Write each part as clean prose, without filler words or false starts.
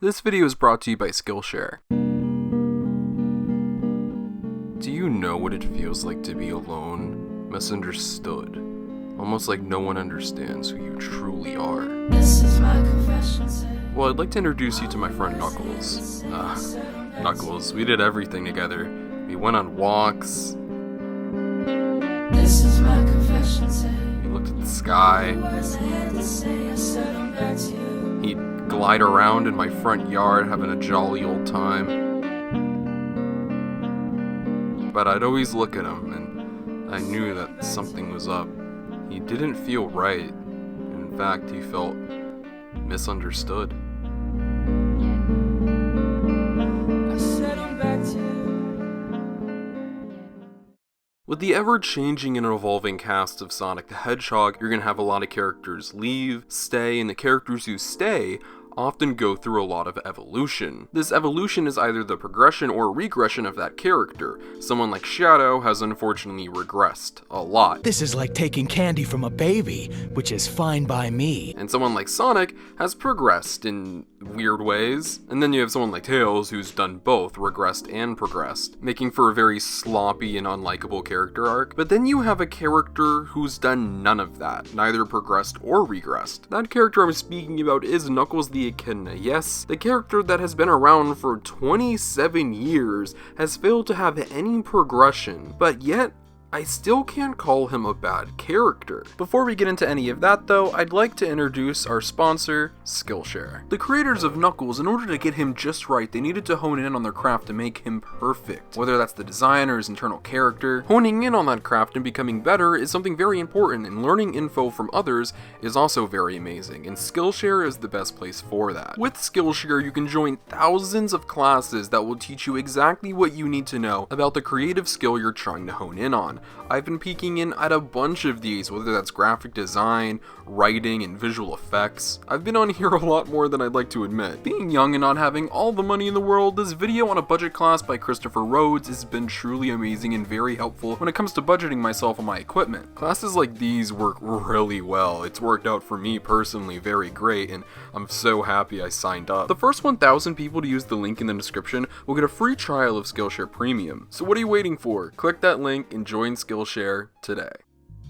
This video is brought to you by Skillshare. Do you know what it feels like to be alone, misunderstood, almost like no one understands who you truly are? This is my confession. Well, I'd like to introduce you to my friend Knuckles. Knuckles, we did everything together. We went on walks, This is my confession. we looked at the sky, Words I had to say, I said I'm back to you. he'd glide around in my front yard having a jolly old time. But I'd always look at him and I knew that something was up. He didn't feel right. In fact, he felt misunderstood. I said I'm back to you. With the ever-changing and evolving cast of Sonic the Hedgehog, you're gonna have a lot of characters leave, stay, and the characters who stay often go through a lot of evolution. This evolution is either the progression or regression of that character. Someone like Shadow has unfortunately regressed a lot. This is like taking candy from a baby, which is fine by me. And someone like Sonic has progressed in weird ways. And then you have someone like Tails who's done both, regressed and progressed, making for a very sloppy and unlikable character arc. But then you have a character who's done none of that, neither progressed or regressed. That character I'm speaking about is Knuckles the Echidna. Yes, the character that has been around for 27 years has failed to have any progression, but yet I still can't call him a bad character. Before we get into any of that though, I'd like to introduce our sponsor, Skillshare. The creators of Knuckles, in order to get him just right, they needed to hone in on their craft to make him perfect. Whether that's the design or his internal character, honing in on that craft and becoming better is something very important, and learning info from others is also very amazing, and Skillshare is the best place for that. With Skillshare, you can join thousands of classes that will teach you exactly what you need to know about the creative skill you're trying to hone in on. I've been peeking in at a bunch of these, whether that's graphic design, writing, and visual effects. I've been on here a lot more than I'd like to admit. Being young and not having all the money in the world, this video on a budget class by Christopher Rhodes has been truly amazing and very helpful when it comes to budgeting myself on my equipment. Classes like these work really well. It's worked out for me personally very great, and I'm so happy I signed up. The first 1,000 people to use the link in the description will get a free trial of Skillshare Premium. So what are you waiting for? Click that link and join Skillshare today.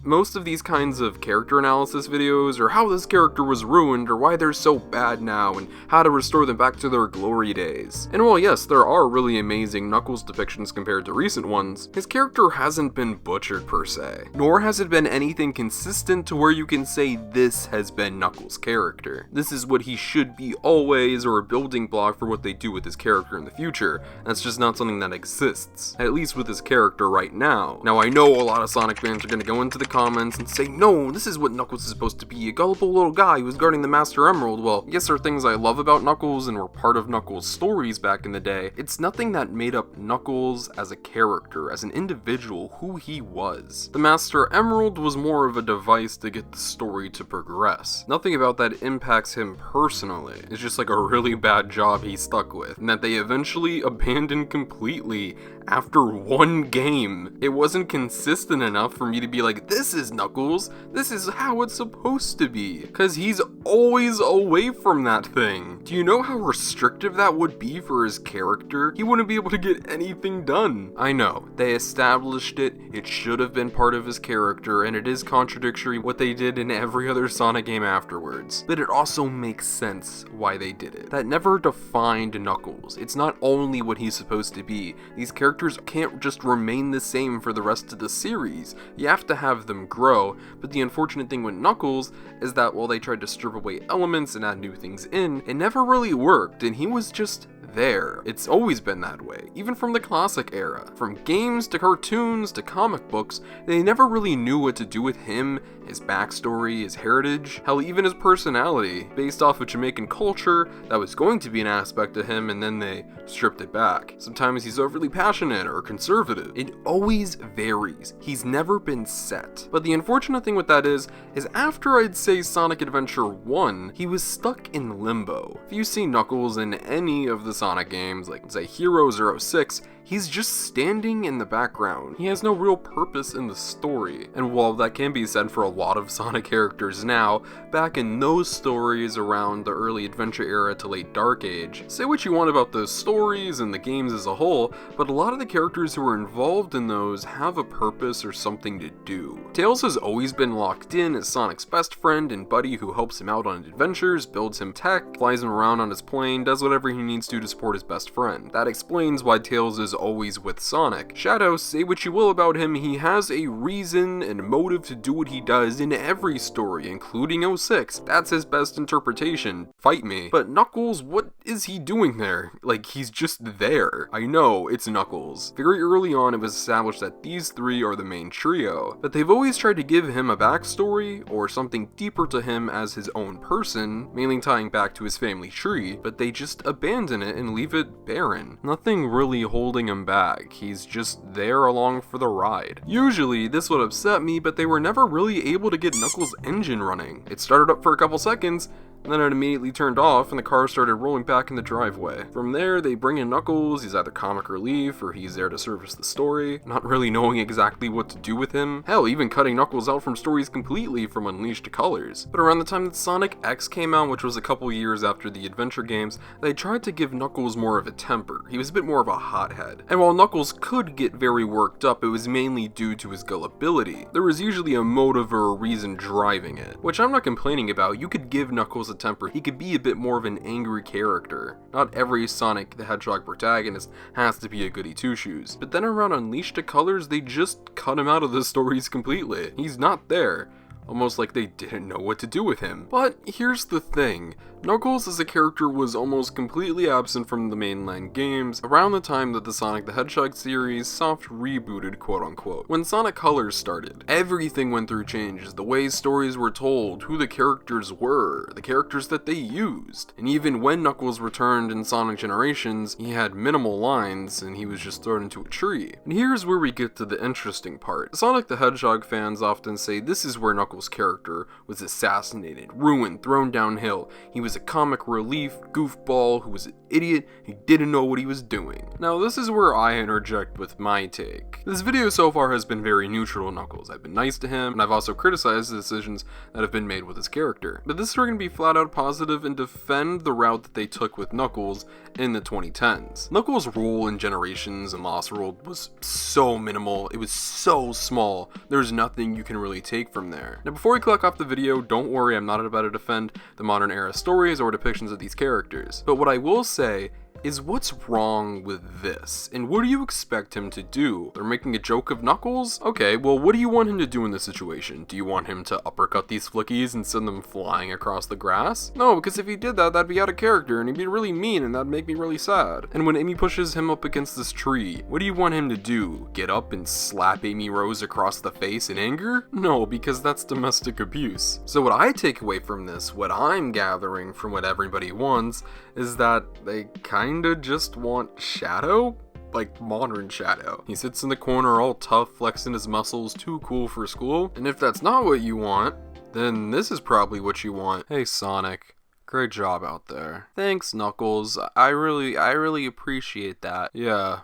Most of these kinds of character analysis videos are how this character was ruined or why they're so bad now and how to restore them back to their glory days. And while yes, there are really amazing Knuckles depictions compared to recent ones, his character hasn't been butchered per se, nor has it been anything consistent to where you can say this has been Knuckles' character. This is what he should be always, or a building block for what they do with his character in the future. That's just not something that exists, at least with his character right now. Now I know a lot of Sonic fans are going to go into the comments and say, no, this is what Knuckles is supposed to be, a gullible little guy who's guarding the Master Emerald. Well, yes, there are things I love about Knuckles and were part of Knuckles' stories back in the day. It's nothing that made up Knuckles as a character, as an individual, who he was. The Master Emerald was more of a device to get the story to progress. Nothing about that impacts him personally. It's just like a really bad job he stuck with, and that they eventually abandoned completely after one game. It wasn't consistent enough for me to be like, this is Knuckles, this is how it's supposed to be, because he's always away from that thing. Do you know how restrictive that would be for his character? He wouldn't be able to get anything done. I know, they established it, it should have been part of his character, and it is contradictory what they did in every other Sonic game afterwards, but it also makes sense why they did it. That never defined Knuckles. It's not only what he's supposed to be. These characters can't just remain the same for the rest of the series. You have to have them grow, but the unfortunate thing with Knuckles is that while they tried to strip away elements and add new things in, it never really worked, and he was just there. It's always been that way, even from the classic era. From games to cartoons to comic books, they never really knew what to do with him, his backstory, his heritage, hell, even his personality, based off of Jamaican culture that was going to be an aspect of him, and then they stripped it back. Sometimes he's overly passionate or conservative. It always varies. He's never been set. But the unfortunate thing with that is after I'd say Sonic Adventure 1, he was stuck in limbo. If you see Knuckles in any of the Sonic games, like say Hero 06, he's just standing in the background. He has no real purpose in the story. And while that can be said for a lot of Sonic characters now, back in those stories around the early adventure era to late Dark Age, say what you want about those stories and the games as a whole, but a lot of the characters who are involved in those have a purpose or something to do. Tails has always been locked in as Sonic's best friend and buddy who helps him out on adventures, builds him tech, flies him around on his plane, does whatever he needs to support his best friend. That explains why Tails is always with Sonic. Shadow, say what you will about him, he has a reason and motive to do what he does in every story, including 06. That's his best interpretation. Fight me. But Knuckles, what is he doing there? Like, he's just there. I know, it's Knuckles. Very early on, it was established that these three are the main trio, but they've always tried to give him a backstory or something deeper to him as his own person, mainly tying back to his family tree, but they just abandon it and leave it barren. Nothing really holding him back, he's just there along for the ride. Usually, this would upset me, but they were never really able to get Knuckles' engine running. It started up for a couple seconds, and then it immediately turned off and the car started rolling back in the driveway. From there, they bring in Knuckles, he's either comic relief or he's there to service the story, not really knowing exactly what to do with him. Hell, even cutting Knuckles out from stories completely from Unleashed to Colors. But around the time that Sonic X came out, which was a couple years after the adventure games, they tried to give Knuckles more of a temper. He was a bit more of a hothead. And while Knuckles could get very worked up, it was mainly due to his gullibility. There was usually a motive or a reason driving it, which I'm not complaining about. You could give Knuckles a temper, he could be a bit more of an angry character. Not every Sonic the Hedgehog protagonist has to be a goody two-shoes. But then around Unleashed to Colors, they just cut him out of the stories completely. He's not there. Almost like they didn't know what to do with him. But here's the thing, Knuckles as a character was almost completely absent from the mainline games around the time that the Sonic the Hedgehog series soft-rebooted, quote-unquote. When Sonic Colors started, everything went through changes, the way stories were told, who the characters were, the characters that they used. And even when Knuckles returned in Sonic Generations, he had minimal lines and he was just thrown into a tree. And here's where we get to the interesting part. Sonic the Hedgehog fans often say this is where Knuckles' character was assassinated, ruined, thrown downhill. He was a comic relief goofball who was an idiot who didn't know what he was doing. Now this is where I interject with my take. This video so far has been very neutral to Knuckles. I've been nice to him, and I've also criticized the decisions that have been made with his character. But this is where we're going to be flat out positive and defend the route that they took with Knuckles in the 2010s. Knuckles' role in Generations and Lost World was so minimal, it was so small, there's nothing you can really take from there. Now before we click off the video, don't worry, I'm not about to defend the modern era stories or depictions of these characters. But what I will say is what's wrong with this? And what do you expect him to do? They're making a joke of Knuckles? Okay, well what do you want him to do in this situation? Do you want him to uppercut these flickies and send them flying across the grass? No, because if he did that, that'd be out of character and he'd be really mean and that'd make me really sad. And when Amy pushes him up against this tree, what do you want him to do? Get up and slap Amy Rose across the face in anger? No, because that's domestic abuse. So what I take away from this, what I'm gathering from what everybody wants, is that they kinda just want Shadow? Like modern Shadow. He sits in the corner all tough, flexing his muscles, too cool for school. And if that's not what you want, then this is probably what you want. Hey Sonic, great job out there. Thanks Knuckles, I really appreciate that. Yeah,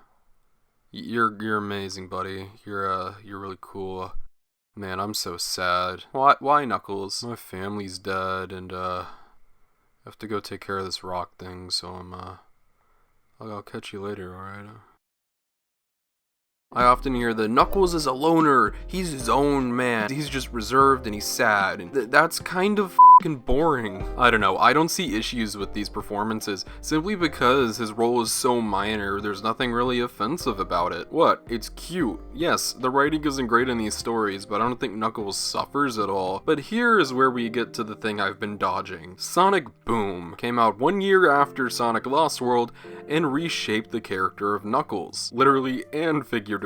you're amazing, buddy. You're really cool. Man, I'm so sad. Why Knuckles? My family's dead and I have to go take care of this rock thing, so I'll catch you later, alright? I often hear that Knuckles is a loner, he's his own man, he's just reserved and he's sad, and that's kind of f***ing boring. I don't know, I don't see issues with these performances, simply because his role is so minor, there's nothing really offensive about it. What? It's cute. Yes, the writing isn't great in these stories, but I don't think Knuckles suffers at all. But here is where we get to the thing I've been dodging. Sonic Boom came out 1 year after Sonic Lost World and reshaped the character of Knuckles, literally and figuratively.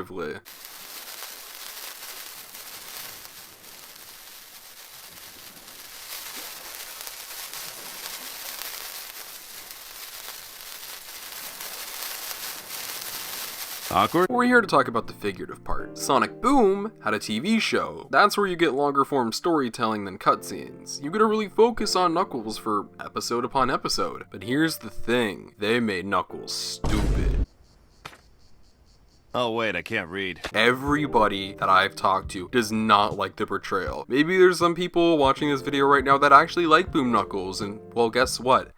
Awkward. We're here to talk about the figurative part. Sonic Boom had a TV show. That's where you get longer form storytelling than cutscenes. You gotta really focus on Knuckles for episode upon episode. But here's the thing, they made Knuckles stupid. Oh wait, I can't read. Everybody that I've talked to does not like the portrayal. Maybe there's some people watching this video right now that actually like Boom Knuckles, and well, guess what?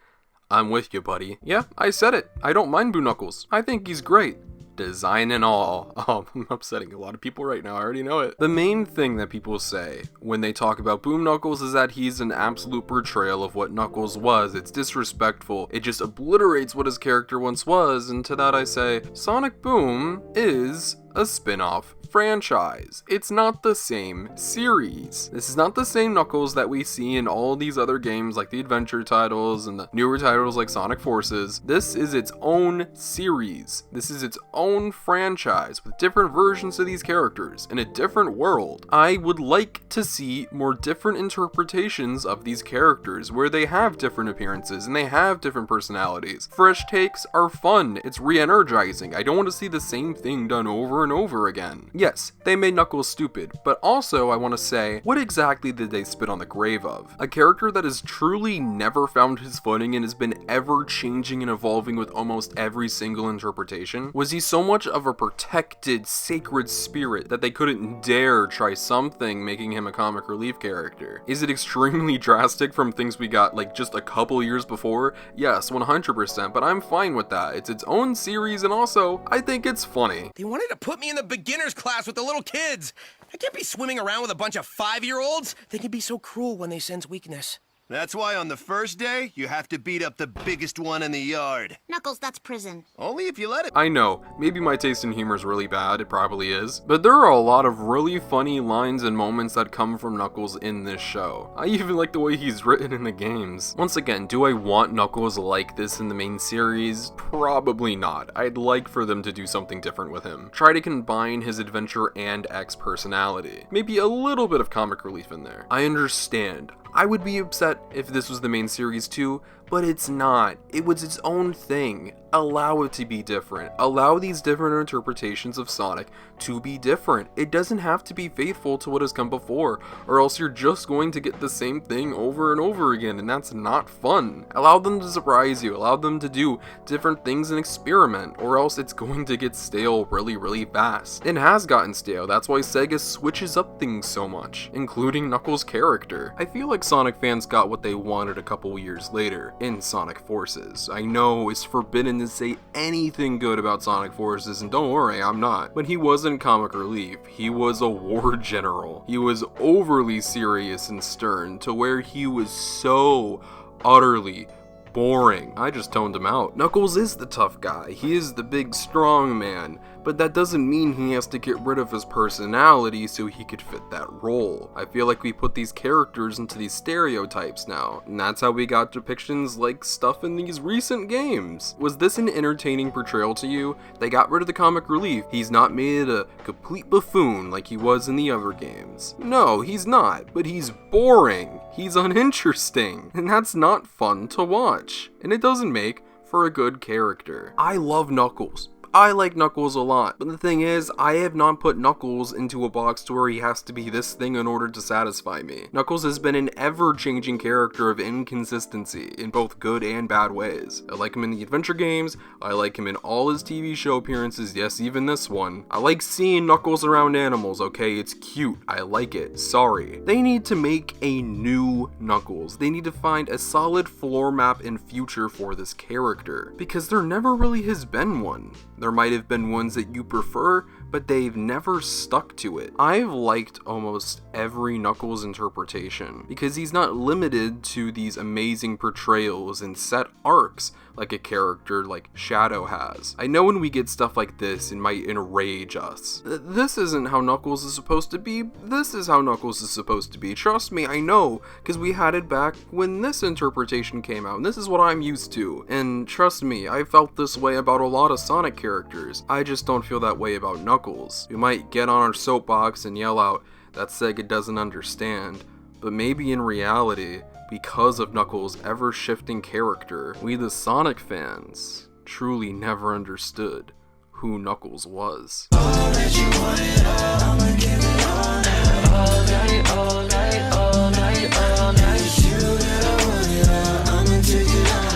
I'm with you, buddy. Yeah, I said it. I don't mind Boom Knuckles. I think he's great. Design and all. Oh, I'm upsetting a lot of people right now, I already know it. The main thing that people say when they talk about Boom Knuckles is that he's an absolute portrayal of what Knuckles was. It's disrespectful. It just obliterates what his character once was, and to that I say, Sonic Boom is a spin-off franchise. It's not the same series. This is not the same Knuckles that we see in all these other games like the adventure titles and the newer titles like Sonic Forces. This is its own series. This is its own franchise with different versions of these characters in a different world. I would like to see more different interpretations of these characters where they have different appearances and they have different personalities. Fresh takes are fun. It's re-energizing. I don't want to see the same thing done over and over again. Yes, they made Knuckles stupid, but also I want to say, what exactly did they spit on the grave of? A character that has truly never found his footing and has been ever changing and evolving with almost every single interpretation? Was he so much of a protected, sacred spirit that they couldn't dare try something making him a comic relief character? Is it extremely drastic from things we got like just a couple years before? Yes, 100%, but I'm fine with that. It's its own series, and also, I think it's funny. They wanted to put me in the beginner's class with the little kids. I can't be swimming around with a bunch of 5-year-olds. They can be so cruel when they sense weakness. That's why on the first day, you have to beat up the biggest one in the yard. Knuckles, that's prison. Only if you let it. I know, maybe my taste in humor is really bad, it probably is, but there are a lot of really funny lines and moments that come from Knuckles in this show. I even like the way he's written in the games. Once again, do I want Knuckles like this in the main series? Probably not. I'd like for them to do something different with him. Try to combine his adventure and X personality. Maybe a little bit of comic relief in there. I understand. I would be upset if this was the main series too, but it's not. It was its own thing. Allow it to be different. Allow these different interpretations of Sonic to be different. It doesn't have to be faithful to what has come before, or else you're just going to get the same thing over and over again, and that's not fun. Allow them to surprise you. Allow them to do different things and experiment, or else it's going to get stale really, really fast. It has gotten stale. That's why SEGA switches up things so much, including Knuckles' character. I feel like Sonic fans got what they wanted a couple years later in Sonic Forces. I know it's forbidden to say anything good about Sonic Forces, and don't worry, I'm not. But he wasn't comic relief. He was a war general. He was overly serious and stern to where he was so utterly boring. I just toned him out. Knuckles is the tough guy. He is the big strong man, but that doesn't mean he has to get rid of his personality so he could fit that role. I feel like we put these characters into these stereotypes now, and that's how we got depictions like stuff in these recent games. Was this an entertaining portrayal to you? They got rid of the comic relief. He's not made a complete buffoon like he was in the other games. No, he's not, but he's boring. He's uninteresting, and that's not fun to watch, and it doesn't make for a good character. I love Knuckles. I like Knuckles a lot, but the thing is, I have not put Knuckles into a box to where he has to be this thing in order to satisfy me. Knuckles has been an ever-changing character of inconsistency in both good and bad ways. I like him in the adventure games, I like him in all his TV show appearances, yes, even this one. I like seeing Knuckles around animals, okay, it's cute, I like it, sorry. They need to make a new Knuckles. They need to find a solid floor map and future for this character, because there never really has been one. There might have been ones that you prefer, but they've never stuck to it. I've liked almost every Knuckles interpretation, because he's not limited to these amazing portrayals and set arcs like a character like Shadow has. I know when we get stuff like this, it might enrage us. This isn't how Knuckles is supposed to be. This is how Knuckles is supposed to be. Trust me, I know, because we had it back when this interpretation came out, and this is what I'm used to. And trust me, I felt this way about a lot of Sonic characters. I just don't feel that way about Knuckles. We might get on our soapbox and yell out that SEGA doesn't understand, but maybe in reality, because of Knuckles' ever-shifting character, we the Sonic fans truly never understood who Knuckles was. All that you wanted, I'ma give it all night, all night, all night, all night. You that I wanted, I'ma take it all.